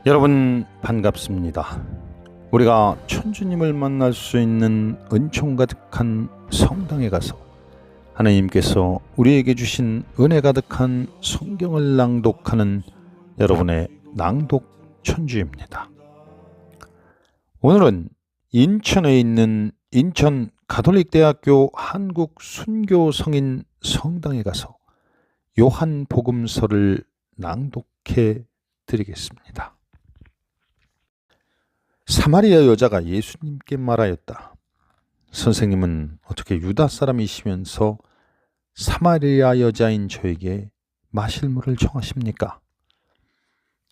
여러분 반갑습니다. 우리가 천주님을 만날 수 있는 은총 가득한 성당에 가서 하나님께서 우리에게 주신 은혜 가득한 성경을 낭독하는 여러분의 낭독 천주입니다. 오늘은 인천에 있는 인천 가톨릭대학교 한국 순교 성인 성당에 가서 요한 복음서를 낭독해 드리겠습니다. 사마리아 여자가 예수님께 말하였다. 선생님은 어떻게 유다 사람이시면서 사마리아 여자인 저에게 마실 물을 청하십니까?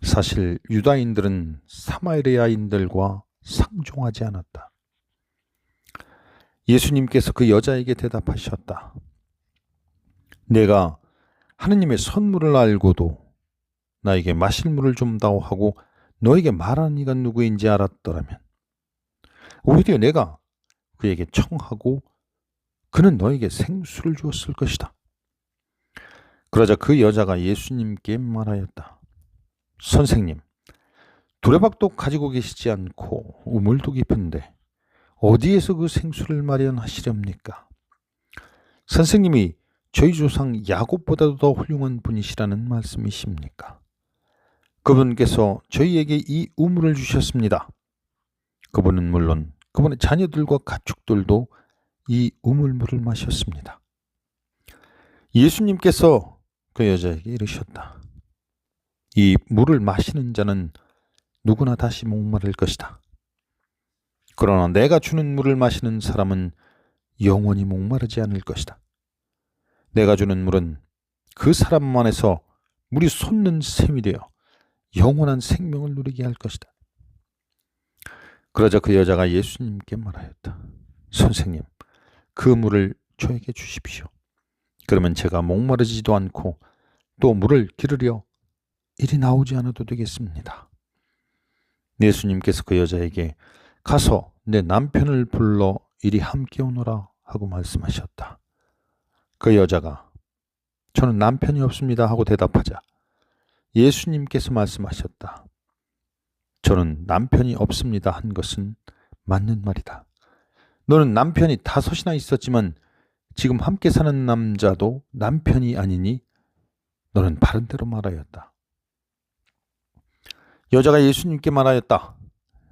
사실 유다인들은 사마리아인들과 상종하지 않았다. 예수님께서 그 여자에게 대답하셨다. 내가 하느님의 선물을 알고도 나에게 마실 물을 좀다오 하고 너에게 말하는 이가 누구인지 알았더라면 오히려 내가 그에게 청하고 그는 너에게 생수를 주었을 것이다. 그러자 그 여자가 예수님께 말하였다. 선생님, 두레박도 가지고 계시지 않고 우물도 깊은데 어디에서 그 생수를 마련하시렵니까? 선생님이 저희 조상 야곱보다도 더 훌륭한 분이시라는 말씀이십니까? 그분께서 저희에게 이 우물을 주셨습니다. 그분은 물론 그분의 자녀들과 가축들도 이 우물물을 마셨습니다. 예수님께서 그 여자에게 이르셨다. 이 물을 마시는 자는 누구나 다시 목마를 것이다. 그러나 내가 주는 물을 마시는 사람은 영원히 목마르지 않을 것이다. 내가 주는 물은 그 사람 안에서 물이 솟는 샘이 되어 영원한 생명을 누리게 할 것이다. 그러자 그 여자가 예수님께 말하였다. 선생님, 그 물을 저에게 주십시오. 그러면 제가 목마르지도 않고 또 물을 기르려 이리 나오지 않아도 되겠습니다. 예수님께서 그 여자에게 가서 내 남편을 불러 이리 함께 오너라 하고 말씀하셨다. 그 여자가 저는 남편이 없습니다 하고 대답하자 예수님께서 말씀하셨다. 저는 남편이 없습니다 한 것은 맞는 말이다. 너는 남편이 5이나 있었지만 지금 함께 사는 남자도 남편이 아니니 너는 바른 대로 말하였다. 여자가 예수님께 말하였다.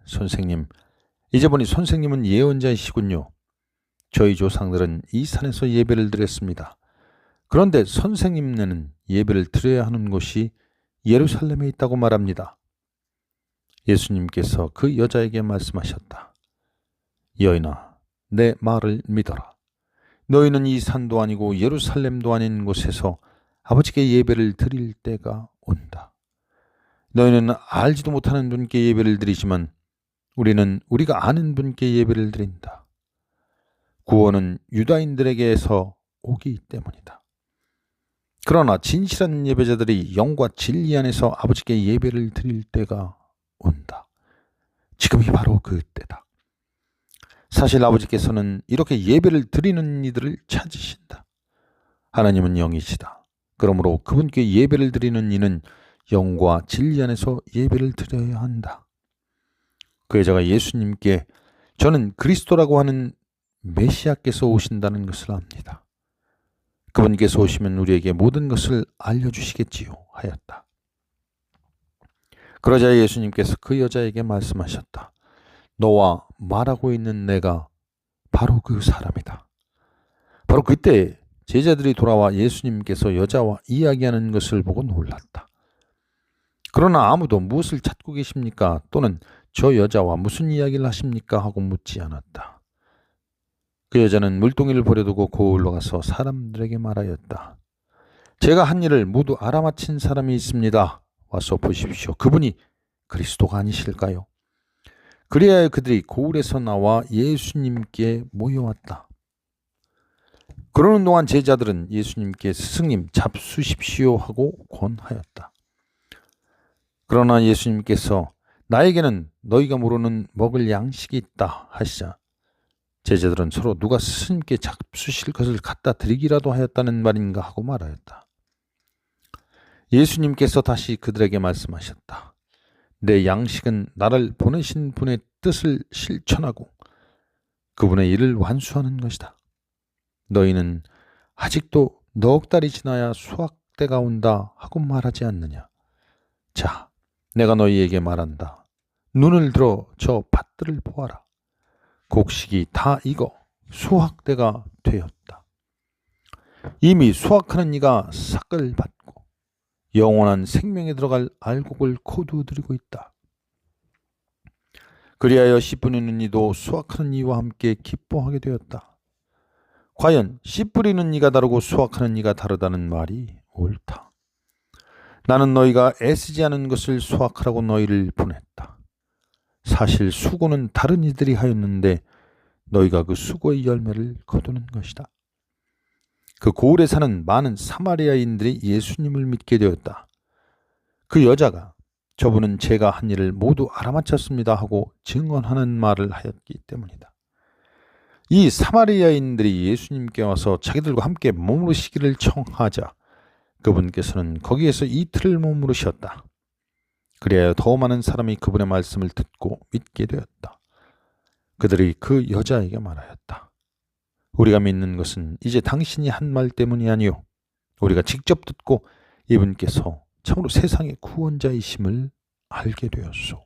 선생님, 이제 보니 선생님은 예언자이시군요. 저희 조상들은 이 산에서 예배를 드렸습니다. 그런데 선생님네는 예배를 드려야 하는 곳이 예루살렘에 있다고 말합니다. 예수님께서 그 여자에게 말씀하셨다. 여인아, 내 말을 믿어라. 너희는 이 산도 아니고 예루살렘도 아닌 곳에서 아버지께 예배를 드릴 때가 온다. 너희는 알지도 못하는 분께 예배를 드리지만 우리는 우리가 아는 분께 예배를 드린다. 구원은 유다인들에게서 오기 때문이다. 그러나 진실한 예배자들이 영과 진리 안에서 아버지께 예배를 드릴 때가 온다. 지금이 바로 그 때다. 사실 아버지께서는 이렇게 예배를 드리는 이들을 찾으신다. 하나님은 영이시다. 그러므로 그분께 예배를 드리는 이는 영과 진리 안에서 예배를 드려야 한다. 그 여자가 예수님께 저는 그리스도라고 하는 메시아께서 오신다는 것을 압니다. 그분께서 오시면 우리에게 모든 것을 알려주시겠지요 하였다. 그러자 예수님께서 그 여자에게 말씀하셨다. 너와 말하고 있는 내가 바로 그 사람이다. 바로 그때 제자들이 돌아와 예수님께서 여자와 이야기하는 것을 보고 놀랐다. 그러나 아무도 무엇을 찾고 계십니까? 또는 저 여자와 무슨 이야기를 하십니까? 하고 묻지 않았다. 그 여자는 물동이를 버려두고 거울로 가서 사람들에게 말하였다. 제가 한 일을 모두 알아맞힌 사람이 있습니다. 와서 보십시오. 그분이 그리스도가 아니실까요? 그래야 그들이 거울에서 나와 예수님께 모여왔다. 그러는 동안 제자들은 예수님께 스승님 잡수십시오 하고 권하였다. 그러나 예수님께서 나에게는 너희가 모르는 먹을 양식이 있다 하시자 제자들은 서로 누가 스승님께 잡수실 것을 갖다 드리기라도 하였다는 말인가 하고 말하였다. 예수님께서 다시 그들에게 말씀하셨다. 내 양식은 나를 보내신 분의 뜻을 실천하고 그분의 일을 완수하는 것이다. 너희는 아직도 넉 달이 지나야 수확 때가 온다 하고 말하지 않느냐. 자, 내가 너희에게 말한다. 눈을 들어 저 밭들을 보아라. 곡식이 다 익어 수확 때가 되었다. 이미 수확하는 이가 삭을 받고 영원한 생명에 들어갈 알곡을 거두어들이고 있다. 그리하여 씨 뿌리는 이도 수확하는 이와 함께 기뻐하게 되었다. 과연 씨 뿌리는 이가 다르고 수확하는 이가 다르다는 말이 옳다. 나는 너희가 애쓰지 않은 것을 수확하라고 너희를 보냈다. 사실 수고는 다른 이들이 하였는데 너희가 그 수고의 열매를 거두는 것이다. 그 고을에 사는 많은 사마리아인들이 예수님을 믿게 되었다. 그 여자가 저분은 제가 한 일을 모두 알아맞혔습니다 하고 증언하는 말을 하였기 때문이다. 이 사마리아인들이 예수님께 와서 자기들과 함께 머무르시기를 청하자 그분께서는 거기에서 이틀을 머무르셨다. 그리하여 더 많은 사람이 그분의 말씀을 듣고 믿게 되었다. 그들이 그 여자에게 말하였다. 우리가 믿는 것은 이제 당신이 한 말 때문이 아니요 우리가 직접 듣고 이분께서 참으로 세상의 구원자이심을 알게 되었소.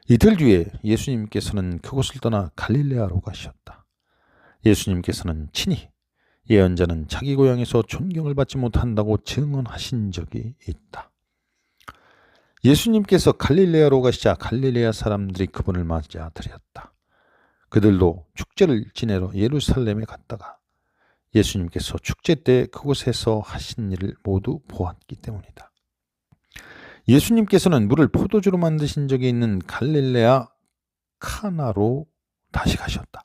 이틀 뒤에 예수님께서는 그곳을 떠나 갈릴레아로 가셨다. 예수님께서는 친히 예언자는 자기 고향에서 존경을 받지 못한다고 증언하신 적이 있다. 예수님께서 갈릴레아로 가시자 갈릴레아 사람들이 그분을 맞아 드렸다. 그들도 축제를 지내러 예루살렘에 갔다가 예수님께서 축제 때 그곳에서 하신 일을 모두 보았기 때문이다. 예수님께서는 물을 포도주로 만드신 적이 있는 갈릴레아 카나로 다시 가셨다.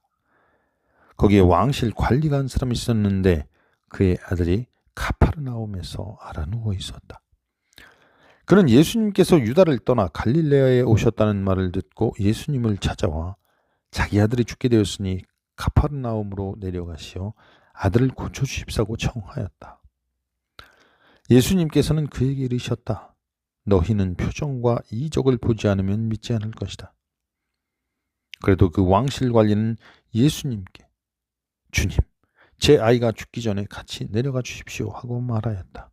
거기에 왕실 관리가 한 사람이 있었는데 그의 아들이 가파르나움에서 알아 누워 있었다. 그는 예수님께서 유다를 떠나 갈릴레아에 오셨다는 말을 듣고 예수님을 찾아와 자기 아들이 죽게 되었으니 가파르나움으로 내려가시어 아들을 고쳐주십사고 청하였다. 예수님께서는 그에게 이르셨다. 너희는 표정과 이적을 보지 않으면 믿지 않을 것이다. 그래도 그 왕실 관리는 예수님께 주님, 제 아이가 죽기 전에 같이 내려가 주십시오 하고 말하였다.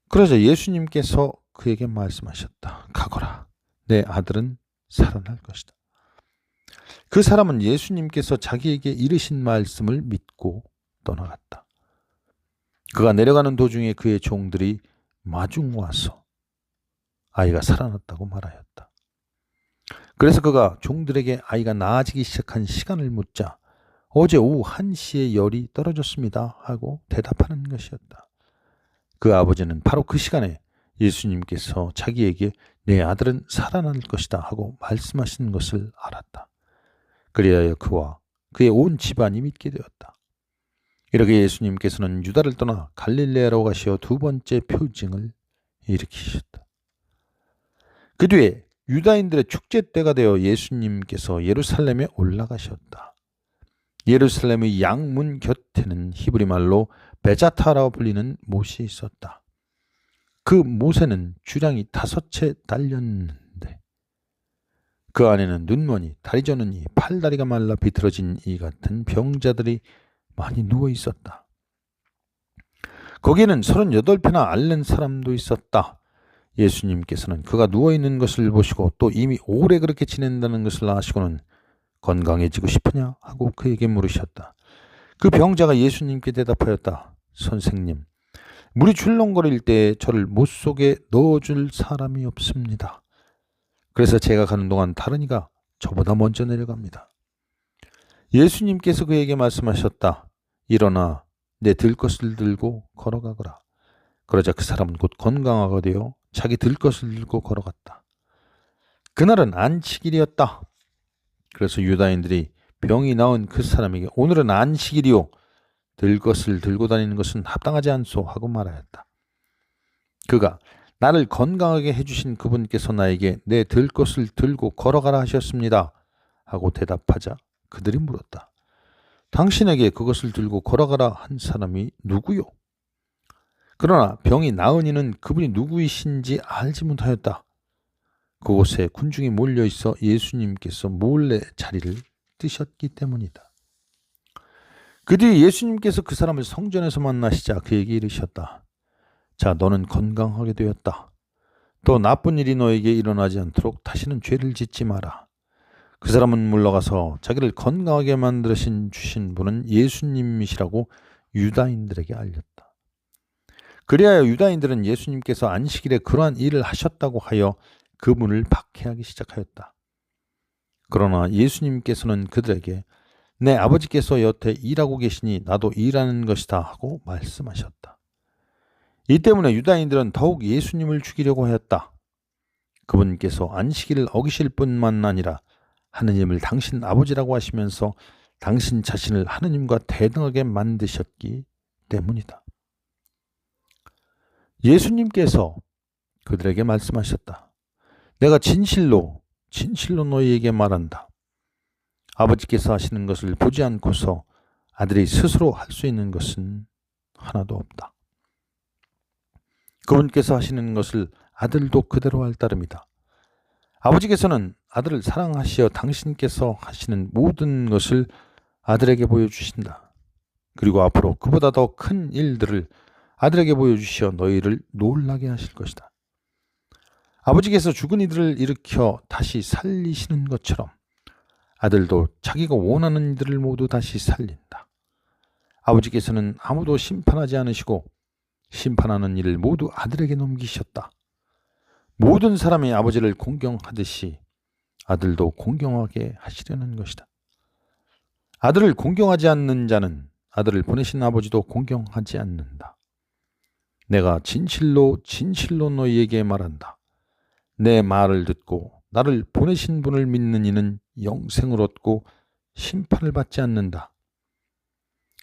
그러자 예수님께서 그에게 말씀하셨다. 가거라. 내 아들은 살아날 것이다. 그 사람은 예수님께서 자기에게 이르신 말씀을 믿고 떠나갔다. 그가 내려가는 도중에 그의 종들이 마중 와서 아이가 살아났다고 말하였다. 그래서 그가 종들에게 아이가 나아지기 시작한 시간을 묻자 어제 오후 1시에 열이 떨어졌습니다 하고 대답하는 것이었다. 그 아버지는 바로 그 시간에 예수님께서 자기에게 내 아들은 살아날 것이다 하고 말씀하신 것을 알았다. 그리하여 그와 그의 온 집안이 믿게 되었다. 이렇게 예수님께서는 유다를 떠나 갈릴레아로 가시어 두 번째 표징을 일으키셨다. 그 뒤에 유다인들의 축제 때가 되어 예수님께서 예루살렘에 올라가셨다. 예루살렘의 양문 곁에는 히브리 말로 베자타라고 불리는 못이 있었다. 그 못에는 주량이 5채 달렸는데 그 안에는 눈머니, 다리 저는 이, 팔다리가 말라 비틀어진 이 같은 병자들이 많이 누워 있었다. 거기에는 38배나 앓는 사람도 있었다. 예수님께서는 그가 누워있는 것을 보시고 또 이미 오래 그렇게 지낸다는 것을 아시고는 건강해지고 싶으냐 하고 그에게 물으셨다. 그 병자가 예수님께 대답하였다. 선생님, 물이 출렁거릴 때 저를 못 속에 넣어줄 사람이 없습니다. 그래서 제가 가는 동안 다른 이가 저보다 먼저 내려갑니다. 예수님께서 그에게 말씀하셨다. 일어나 내 들 것을 들고 걸어가거라. 그러자 그 사람은 곧 건강하게 되어 자기 들 것을 들고 걸어갔다. 그날은 안식일이었다. 그래서 유다인들이 병이 나은 그 사람에게 오늘은 안식일이요 들 것을 들고 다니는 것은 합당하지 않소 하고 말하였다. 그가 나를 건강하게 해주신 그분께서 나에게 내 들 것을 들고 걸어가라 하셨습니다 하고 대답하자 그들이 물었다. 당신에게 그것을 들고 걸어가라 한 사람이 누구요? 그러나 병이 나은 이는 그분이 누구이신지 알지 못하였다. 그곳에 군중이 몰려 있어 예수님께서 몰래 자리를 뜨셨기 때문이다. 그 뒤에 예수님께서 그 사람을 성전에서 만나시자 그에게 이르셨다. 자, 너는 건강하게 되었다. 또 나쁜 일이 너에게 일어나지 않도록 다시는 죄를 짓지 마라. 그 사람은 물러가서 자기를 건강하게 주신 분은 예수님이시라고 유다인들에게 알렸다. 그리하여 유다인들은 예수님께서 안식일에 그러한 일을 하셨다고 하여 그분을 박해하기 시작하였다. 그러나 예수님께서는 그들에게 내 아버지께서 여태 일하고 계시니 나도 일하는 것이다 하고 말씀하셨다. 이 때문에 유다인들은 더욱 예수님을 죽이려고 하였다. 그분께서 안식일을 어기실 뿐만 아니라 하느님을 당신 아버지라고 하시면서 당신 자신을 하느님과 대등하게 만드셨기 때문이다. 예수님께서 그들에게 말씀하셨다. 내가 진실로 너희에게 말한다. 아버지께서 하시는 것을 보지 않고서 아들이 스스로 할 수 있는 것은 하나도 없다. 그분께서 하시는 것을 아들도 그대로 할 따름이다. 아버지께서는 아들을 사랑하시어 당신께서 하시는 모든 것을 아들에게 보여주신다. 그리고 앞으로 그보다 더 큰 일들을 아들에게 보여주시어 너희를 놀라게 하실 것이다. 아버지께서 죽은 이들을 일으켜 다시 살리시는 것처럼 아들도 자기가 원하는 이들을 모두 다시 살린다. 아버지께서는 아무도 심판하지 않으시고 심판하는 일을 모두 아들에게 넘기셨다. 모든 사람이 아버지를 공경하듯이 아들도 공경하게 하시려는 것이다. 아들을 공경하지 않는 자는 아들을 보내신 아버지도 공경하지 않는다. 내가 진실로 너희에게 말한다. 내 말을 듣고 나를 보내신 분을 믿는 이는 영생을 얻고 심판을 받지 않는다.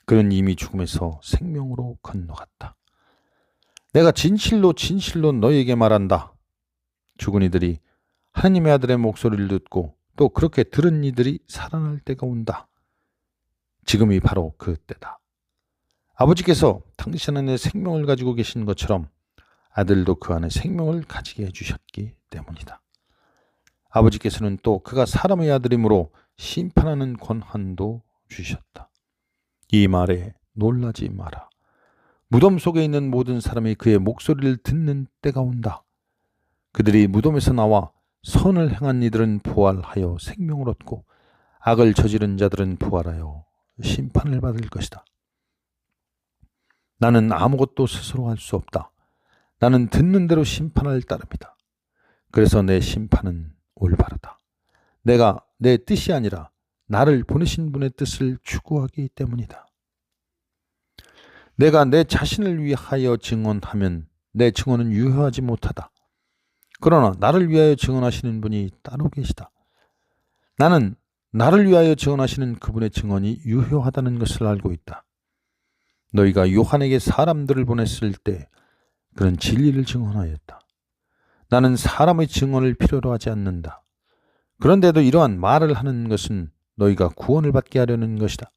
그는 이미 죽음에서 생명으로 건너갔다. 내가 진실로 너희에게 말한다. 죽은 이들이 하나님의 아들의 목소리를 듣고 또 그렇게 들은 이들이 살아날 때가 온다. 지금이 바로 그 때다. 아버지께서 당신 안에 생명을 가지고 계신 것처럼 아들도 그 안에 생명을 가지게 해주셨기 때문이다. 아버지께서는 또 그가 사람의 아들이므로 심판하는 권한도 주셨다. 이 말에 놀라지 마라. 무덤 속에 있는 모든 사람이 그의 목소리를 듣는 때가 온다. 그들이 무덤에서 나와 선을 행한 이들은 부활하여 생명을 얻고 악을 저지른 자들은 부활하여 심판을 받을 것이다. 나는 아무것도 스스로 할 수 없다. 나는 듣는 대로 심판할 따름이다. 그래서 내 심판은 올바르다. 내가 내 뜻이 아니라 나를 보내신 분의 뜻을 추구하기 때문이다. 내가 내 자신을 위하여 증언하면 내 증언은 유효하지 못하다. 그러나 나를 위하여 증언하시는 분이 따로 계시다. 나는 나를 위하여 증언하시는 그분의 증언이 유효하다는 것을 알고 있다. 너희가 요한에게 사람들을 보냈을 때 그는 진리를 증언하였다. 나는 사람의 증언을 필요로 하지 않는다. 그런데도 이러한 말을 하는 것은 너희가 구원을 받게 하려는 것이다.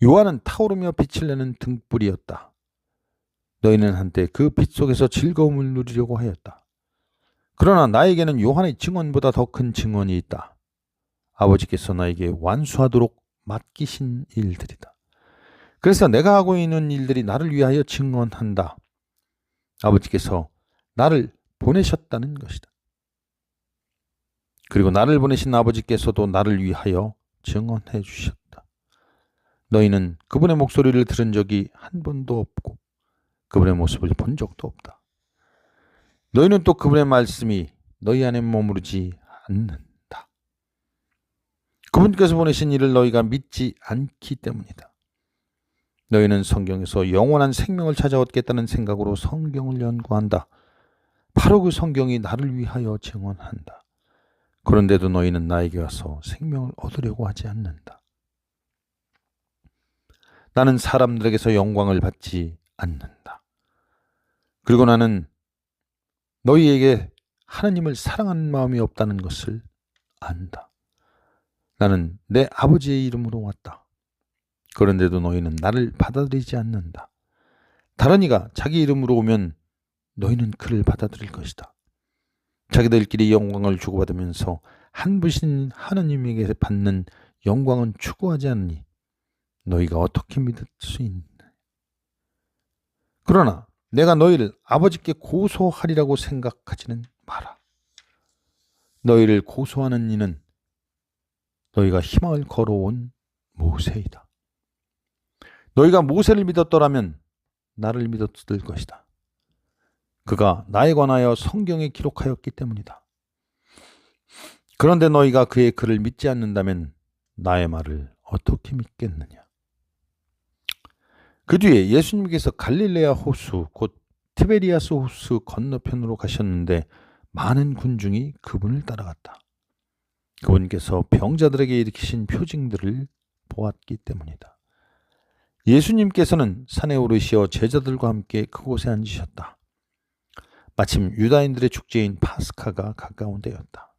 요한은 타오르며 빛을 내는 등불이었다. 너희는 한때 그 빛 속에서 즐거움을 누리려고 하였다. 그러나 나에게는 요한의 증언보다 더 큰 증언이 있다. 아버지께서 나에게 완수하도록 맡기신 일들이다. 그래서 내가 하고 있는 일들이 나를 위하여 증언한다. 아버지께서 나를 보내셨다는 것이다. 그리고 나를 보내신 아버지께서도 나를 위하여 증언해 주셨다. 너희는 그분의 목소리를 들은 적이 한 번도 없고 그분의 모습을 본 적도 없다. 너희는 또 그분의 말씀이 너희 안에 머무르지 않는다. 그분께서 보내신 일을 너희가 믿지 않기 때문이다. 너희는 성경에서 영원한 생명을 찾아 얻겠다는 생각으로 성경을 연구한다. 바로 그 성경이 나를 위하여 증언한다. 그런데도 너희는 나에게 와서 생명을 얻으려고 하지 않는다. 나는 사람들에게서 영광을 받지 않는다. 그리고 나는 너희에게 하나님을 사랑하는 마음이 없다는 것을 안다. 나는 내 아버지의 이름으로 왔다. 그런데도 너희는 나를 받아들이지 않는다. 다른 이가 자기 이름으로 오면 너희는 그를 받아들일 것이다. 자기들끼리 영광을 주고받으면서 한 분신 하나님에게 받는 영광은 추구하지 않니 너희가 어떻게 믿을 수 있느냐. 그러나 내가 너희를 아버지께 고소하리라고 생각하지는 마라. 너희를 고소하는 이는 너희가 희망을 걸어온 모세이다. 너희가 모세를 믿었더라면 나를 믿었을 것이다. 그가 나에 관하여 성경에 기록하였기 때문이다. 그런데 너희가 그의 글을 믿지 않는다면 나의 말을 어떻게 믿겠느냐. 그 뒤에 예수님께서 갈릴레아 호수 곧 티베리아스 호수 건너편으로 가셨는데 많은 군중이 그분을 따라갔다. 그분께서 병자들에게 일으키신 표징들을 보았기 때문이다. 예수님께서는 산에 오르시어 제자들과 함께 그곳에 앉으셨다. 마침 유다인들의 축제인 파스카가 가까운 때였다.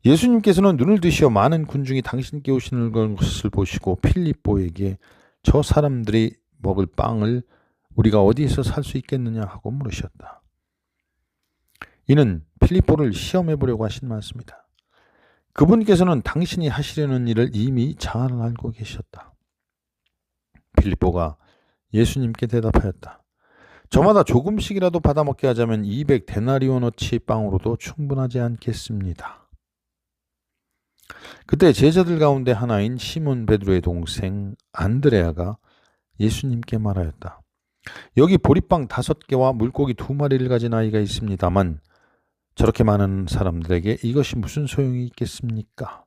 예수님께서는 눈을 드시어 많은 군중이 당신께 오시는 것을 보시고 필립보에게 저 사람들이 먹을 빵을 우리가 어디에서 살 수 있겠느냐 하고 물으셨다. 이는 필립보를 시험해 보려고 하신 말씀이다. 그분께서는 당신이 하시려는 일을 이미 잘 알고 계셨다. 필립보가 예수님께 대답하였다. 저마다 조금씩이라도 받아먹게 하자면 200데나리온어치 빵으로도 충분하지 않겠습니다. 그때 제자들 가운데 하나인 시몬 베드로의 동생 안드레아가 예수님께 말하였다. 여기 보리빵 5개와 물고기 2마리를 가진 아이가 있습니다만 저렇게 많은 사람들에게 이것이 무슨 소용이 있겠습니까?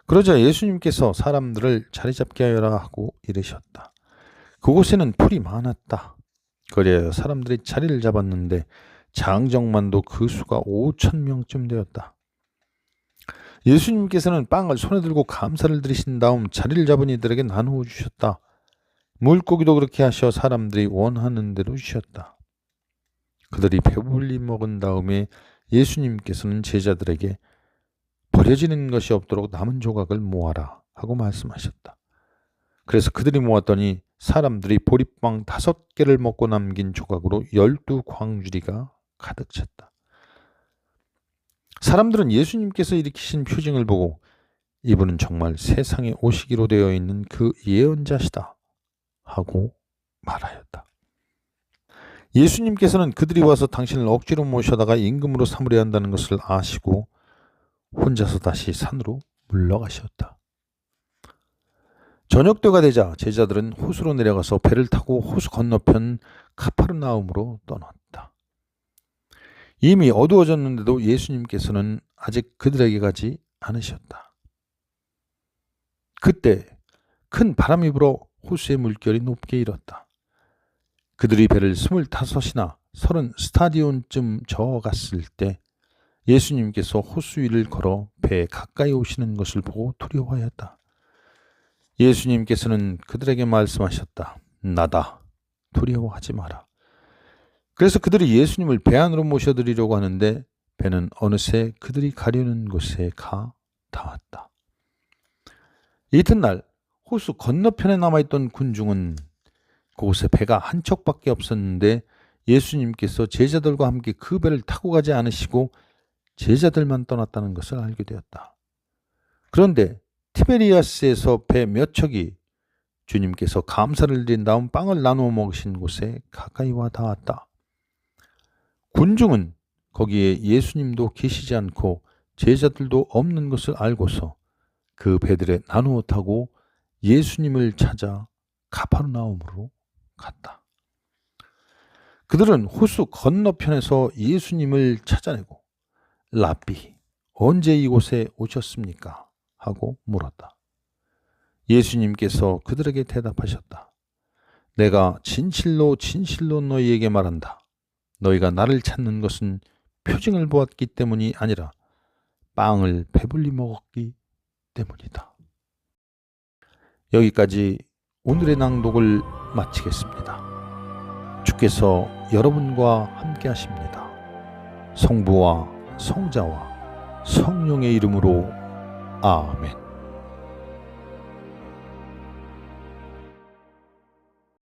그러자 예수님께서 사람들을 자리 잡게 하여라 하고 이르셨다. 그곳에는 풀이 많았다. 그리하여 사람들이 자리를 잡았는데 장정만도 그 수가 5,000명쯤 되었다. 예수님께서는 빵을 손에 들고 감사를 드리신 다음 자리를 잡은 이들에게 나누어 주셨다. 물고기도 그렇게 하셔 사람들이 원하는 대로 주셨다. 그들이 배불리 먹은 다음에 예수님께서는 제자들에게 버려지는 것이 없도록 남은 조각을 모아라 하고 말씀하셨다. 그래서 그들이 모았더니 사람들이 보리빵 5개를 먹고 남긴 조각으로 12광주리가 가득 찼다. 사람들은 예수님께서 일으키신 표징을 보고 이분은 정말 세상에 오시기로 되어 있는 그 예언자시다 하고 말하였다. 예수님께서는 그들이 와서 당신을 억지로 모셔다가 임금으로 삼으려 한다는 것을 아시고 혼자서 다시 산으로 물러가셨다. 저녁때가 되자 제자들은 호수로 내려가서 배를 타고 호수 건너편 카파르나움으로 떠났다. 이미 어두워졌는데도 예수님께서는 아직 그들에게 가지 않으셨다. 그때 큰 바람이 불어 호수의 물결이 높게 일었다. 그들이 배를 25이나 30스타디온쯤 저어갔을 때 예수님께서 호수 위를 걸어 배에 가까이 오시는 것을 보고 두려워하였다. 예수님께서는 그들에게 말씀하셨다. 나다. 두려워하지 마라. 그래서 그들이 예수님을 배 안으로 모셔드리려고 하는데 배는 어느새 그들이 가려는 곳에 가 닿았다. 이튿날 호수 건너편에 남아있던 군중은 그곳에 배가 한 척밖에 없었는데 예수님께서 제자들과 함께 그 배를 타고 가지 않으시고 제자들만 떠났다는 것을 알게 되었다. 그런데 티베리아스에서 배 몇 척이 주님께서 감사를 드린 다음 빵을 나누어 먹으신 곳에 가까이 와 닿았다. 군중은 거기에 예수님도 계시지 않고 제자들도 없는 것을 알고서 그 배들에 나누어 타고 예수님을 찾아 가파르나움으로 갔다. 그들은 호수 건너편에서 예수님을 찾아내고 라삐, 언제 이곳에 오셨습니까? 하고 물었다. 예수님께서 그들에게 대답하셨다. 내가 진실로 진실로 너희에게 말한다. 너희가 나를 찾는 것은 표징을 보았기 때문이 아니라 빵을 배불리 먹었기 때문이다. 여기까지 오늘의 낭독을 마치겠습니다. 주께서 여러분과 함께 하십니다. 성부와 성자와 성령의 이름으로 아멘.